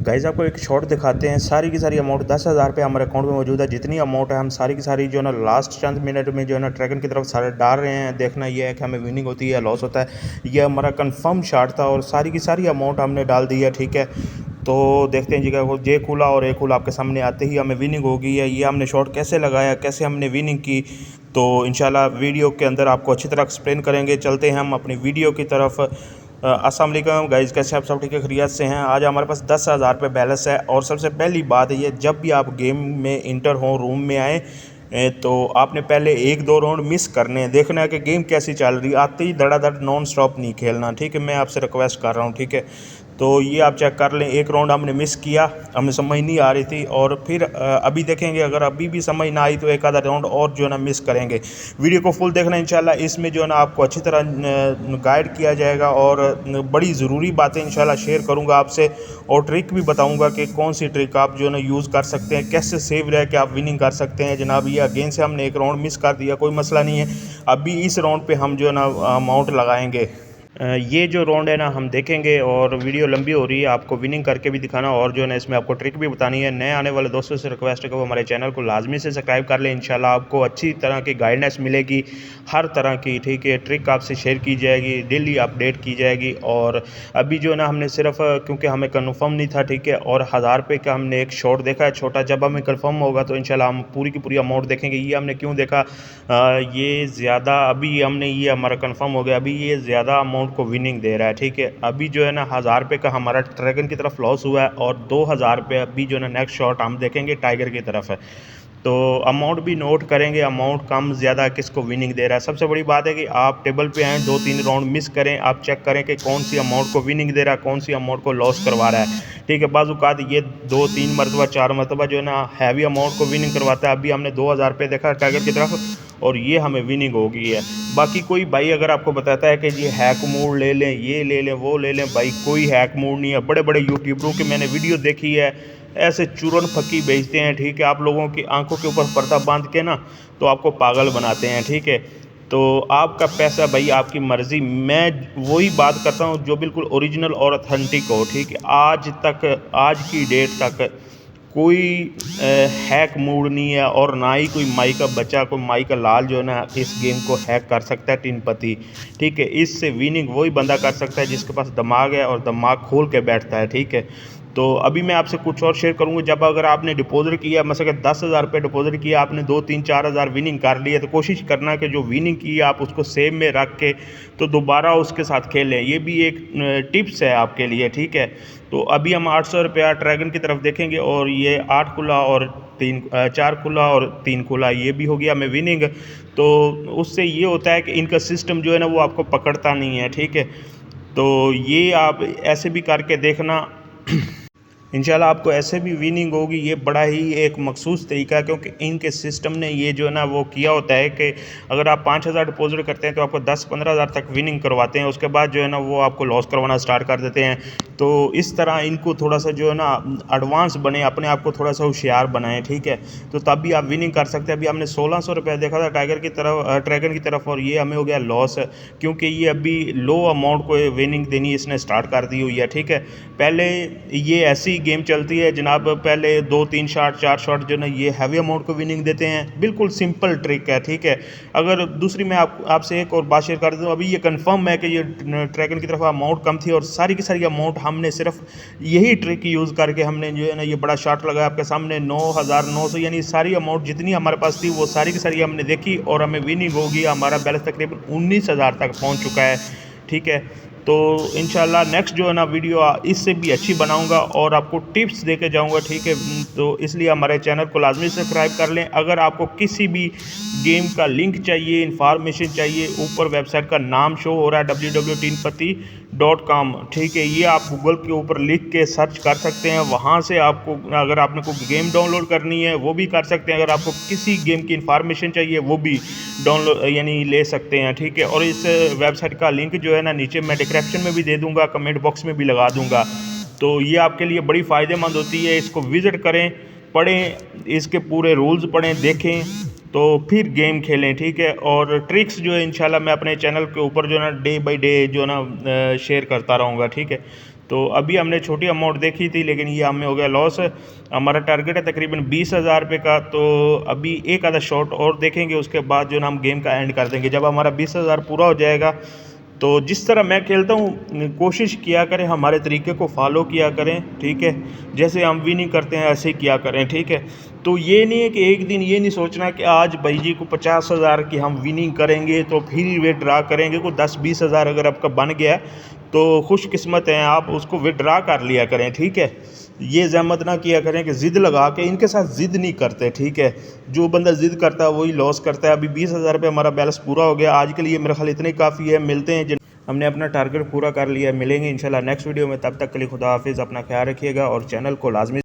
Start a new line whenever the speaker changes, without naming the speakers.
Guys आपको एक shot दिखाते हैं। सारी की सारी अमाउंट 10,000 रुपये हमारे अकाउंट में मौजूद है। जितनी अमाउंट है हम सारी की सारी जो है ना लास्ट चंद मिनट में जो है ना ड्रैगन की तरफ सारे डाल रहे हैं। देखना ये है कि हमें विनिंग होती है लॉस होता है। ये हमारा कंफर्म शॉट था और सारी की सारी अमाउंट हमने डाल दी है। ठीक है, तो देखते हैं जी क्या जे खुला और ए खुला आपके सामने आते ही हमें विनिंग हो गई है। ये हमने शॉट कैसे लगाया, कैसे हमने विनिंग की, तो इंशाल्लाह वीडियो के अंदर आपको अच्छी तरह एक्सप्लेन करेंगे। चलते हैं हम अपनी वीडियो की तरफ। अस्सलाम वालेकुम गाइज़, कैसे आप सब ठीक है, खैरियत से हैं। आज हमारे पास 10,000 रुपये बैलेंस है। और सबसे पहली बात ये, जब भी आप गेम में इंटर हों, रूम में आएँ, तो आपने पहले 1-2 राउंड मिस करने हैं। देखना है कि गेम कैसी चल रही है। आते ही धड़ाधड़ नॉन स्टॉप नहीं खेलना, ठीक है। मैं आपसे रिक्वेस्ट कर रहा हूँ, ठीक है। तो ये आप चेक कर लें। एक राउंड हमने मिस किया, हमें समझ नहीं आ रही थी, और फिर अभी देखेंगे अगर अभी भी समझ ना आई तो एक आधा राउंड और जो है ना मिस करेंगे। वीडियो को फुल देखना इंशाल्लाह। इसमें जो है ना आपको अच्छी तरह गाइड किया जाएगा और बड़ी ज़रूरी बातें इंशाल्लाह शेयर करूँगा आपसे, और ट्रिक भी बताऊँगा कि कौन सी ट्रिक आप जो है ना यूज़ कर सकते हैं, कैसे सेव रह के आप विनिंग कर सकते हैं। जनाब ये अगेन से हमने एक राउंड मिस कर दिया, कोई मसला नहीं है। अभी इस राउंड पे हम जो है ना अमाउंट लगाएंगे। ये जो राउंड है ना हम देखेंगे, और वीडियो लंबी हो रही है, आपको विनिंग करके भी दिखाना और जो है ना इसमें आपको ट्रिक भी बतानी है। नए आने वाले दोस्तों से रिक्वेस्ट है कि वो हमारे चैनल को लाजमी से सब्सक्राइब कर लें। इंशाल्लाह आपको अच्छी तरह की गाइडेंस मिलेगी, हर तरह की, ठीक है। ट्रिक आपसे शेयर की जाएगी, डेली अपडेट की जाएगी। और अभी जो है ना हमने सिर्फ क्योंकि हमें कन्फर्म नहीं था, ठीक है, और 1000 रुपये का हमने एक शॉट देखा है छोटा। जब हमें कन्फर्म होगा तो इंशाल्लाह हम पूरी की पूरी अमाउंट देखेंगे। ये हमने क्यों देखा, ये ज़्यादा, अभी हमने ये हमारा कन्फर्म हो गया, अभी ये ज़्यादा अमाउंट को विनिंग दे रहा है, ठीक है। अभी जो है ना 1000 रुपये का हमारा ड्रैगन की तरफ लॉस हुआ है, और 2000 रुपये अभी जो है ना नेक्स्ट शॉट हम देखेंगे टाइगर की तरफ है। तो अमाउंट भी नोट करेंगे, अमाउंट कम ज़्यादा किसको विनिंग दे रहा है। सबसे बड़ी बात है कि आप टेबल पे आएँ, 2-3 राउंड मिस करें, आप चेक करें कि कौन सी अमाउंट को विनिंग दे रहा है, कौन सी अमाउंट को लॉस करवा रहा है, ठीक है। बाज़-औक़ात ये 2-3 मरतबा 4 मरतबा जो है ना हैवी अमाउंट को विनिंग करवाता है। अभी हमने 2000 रुपये देखा टाइगर की तरफ, और ये हमें विनिंग हो गई है। बाकी कोई भाई अगर आपको बताता है कि ये हैक मोड ले लें, ये ले लें, वो ले लें, भाई कोई हैक मोड नहीं है। बड़े बड़े यूट्यूबरों की मैंने वीडियो देखी है, ऐसे चूरन फक्की बेचते हैं, ठीक है। आप लोगों की आंखों के ऊपर पर्दा बांध के ना तो आपको पागल बनाते हैं, ठीक है। तो आपका पैसा भाई आपकी मर्ज़ी। मैं वही बात करता हूँ जो बिल्कुल ओरिजिनल और ऑथेंटिक हो, ठीक है। आज तक, आज की डेट तक कोई हैक मूड नहीं है, और ना ही कोई माई का बच्चा, कोई माई का लाल जो है ना इस गेम को हैक कर सकता है टीन पति, ठीक है। इससे विनिंग वही बंदा कर सकता है जिसके पास दिमाग है और दिमाग खोल के बैठता है, ठीक है। तो अभी मैं आपसे कुछ और शेयर करूँगा। जब अगर आपने डिपॉजिट किया, मसलन 10,000 रुपये डिपॉजिट किया, आपने 2-3-4 हज़ार विनिंग कर ली है, तो कोशिश करना कि जो विनिंग की है आप उसको सेव में रख के तो दोबारा उसके साथ खेलें। ये भी एक टिप्स है आपके लिए, ठीक है। तो अभी हम 800 रुपया ड्रैगन की तरफ देखेंगे, और ये 8 खुला और 4 खुला और 3 खुला, ये भी हो गया हमें विनिंग। तो उससे ये होता है कि इनका सिस्टम जो है ना वो आपको पकड़ता नहीं है, ठीक है। तो ये आप ऐसे भी करके देखना इंशाल्लाह आपको ऐसे भी विनिंग होगी। ये बड़ा ही एक मखसूस तरीका है, क्योंकि इनके सिस्टम ने ये जो है ना वो किया होता है कि अगर आप 5,000 डिपॉजिट करते हैं तो आपको 10-15 हज़ार तक विनिंग करवाते हैं। उसके बाद जो है ना वो आपको लॉस करवाना स्टार्ट कर देते हैं। तो इस तरह इनको थोड़ा सा जो है ना एडवांस बने, अपने आप को थोड़ा सा होशियार बनाएं, ठीक है। तो तब भी आप विनिंग कर सकते हैं। अभी हमने 1600 रुपये देखा था टाइगर की तरफ, ड्रैगन की तरफ, और ये हमें हो गया लॉस, क्योंकि ये अभी लो अमाउंट को विनिंग देनी इसने स्टार्ट कर दी हुई है, ठीक है। पहले ये ऐसी गेम चलती है जनाब, पहले 2-3 शॉट 4 शॉट जो ना ये हैवी अमाउंट को विनिंग देते हैं। बिल्कुल सिंपल ट्रिक है, ठीक है। अगर दूसरी मैं आपसे एक और बात शेयर कर दूँ, अभी ये कंफर्म है कि ये ड्रैगन की तरफ अमाउंट कम थी, और सारी की सारी अमाउंट हमने सिर्फ यही ट्रिक यूज़ करके हमने जो है ना ये बड़ा शॉट लगाया आपके सामने 9,900, यानी सारी अमाउंट जितनी हमारे पास थी वो सारी की सारी हमने देखी, और हमें विनिंग होगी। हमारा बैलेंस तकरीबन 19,000 तक पहुँच चुका है, ठीक है। तो इंशाल्लाह नेक्स्ट जो है ना वीडियो इससे भी अच्छी बनाऊंगा और आपको टिप्स दे के जाऊँगा, ठीक है। तो इसलिए हमारे चैनल को लाजमी सब्सक्राइब कर लें। अगर आपको किसी भी गेम का लिंक चाहिए, इंफॉर्मेशन चाहिए, ऊपर वेबसाइट का नाम शो हो रहा है www.teenpati.com, ठीक है। ये आप गूगल के ऊपर लिख के सर्च कर सकते हैं। वहाँ से आपको, अगर आपने कोई गेम डाउनलोड करनी है वो भी कर सकते हैं। अगर आपको किसी गेम की इंफॉर्मेशन चाहिए वो भी डाउनलोड यानी ले सकते हैं, ठीक है। और इस वेबसाइट का लिंक जो है ना नीचे मैं डिस्क्रिप्शन में भी दे दूँगा, कमेंट बॉक्स में भी लगा दूँगा। तो ये आपके लिए बड़ी फ़ायदेमंद होती है। इसको विज़िट करें, पढ़ें, इसके पूरे रूल्स पढ़ें, देखें, तो फिर गेम खेलें, ठीक है। और ट्रिक्स जो है इंशाल्लाह मैं अपने चैनल के ऊपर जो है ना डे बाय डे जो है ना शेयर करता रहूँगा, ठीक है। तो अभी हमने छोटी अमाउंट देखी थी, लेकिन ये हमें हो गया लॉस। हमारा टारगेट है तकरीबन 20,000 रुपये का। तो अभी एक आधा शॉट और देखेंगे, उसके बाद जो ना हम गेम का एंड कर देंगे। जब हमारा 20,000 पूरा हो जाएगा तो जिस तरह मैं खेलता हूँ कोशिश किया करें, हमारे तरीके को फॉलो किया करें, ठीक है। जैसे हम विनिंग करते हैं ऐसे ही किया करें, ठीक है। तो ये नहीं है कि एक दिन ये नहीं सोचना कि आज भाई जी को 50,000 की हम विनिंग करेंगे तो फिर विड्रा करेंगे। को 10-20,000 अगर आपका बन गया तो खुशकिस्मत हैं आप, उसको विड्रा कर लिया करें, ठीक है। ये जहमत ना किया करें कि ज़िद लगा के, इनके साथ ज़िद नहीं करते, ठीक है। जो बंदा ज़िद करता है वही लॉस करता है। अभी 20,000 रुपये हमारा बैलेंस पूरा हो गया आज के लिए, मेरा ख्याल इतने काफ़ी है। मिलते हैं, हमने अपना टारगेट पूरा कर लिया है। मिलेंगे इंशाल्लाह नेक्स्ट वीडियो में, तब तक के लिए खुदा हाफिज़, अपना ख्याल रखिएगा और चैनल को लाजमी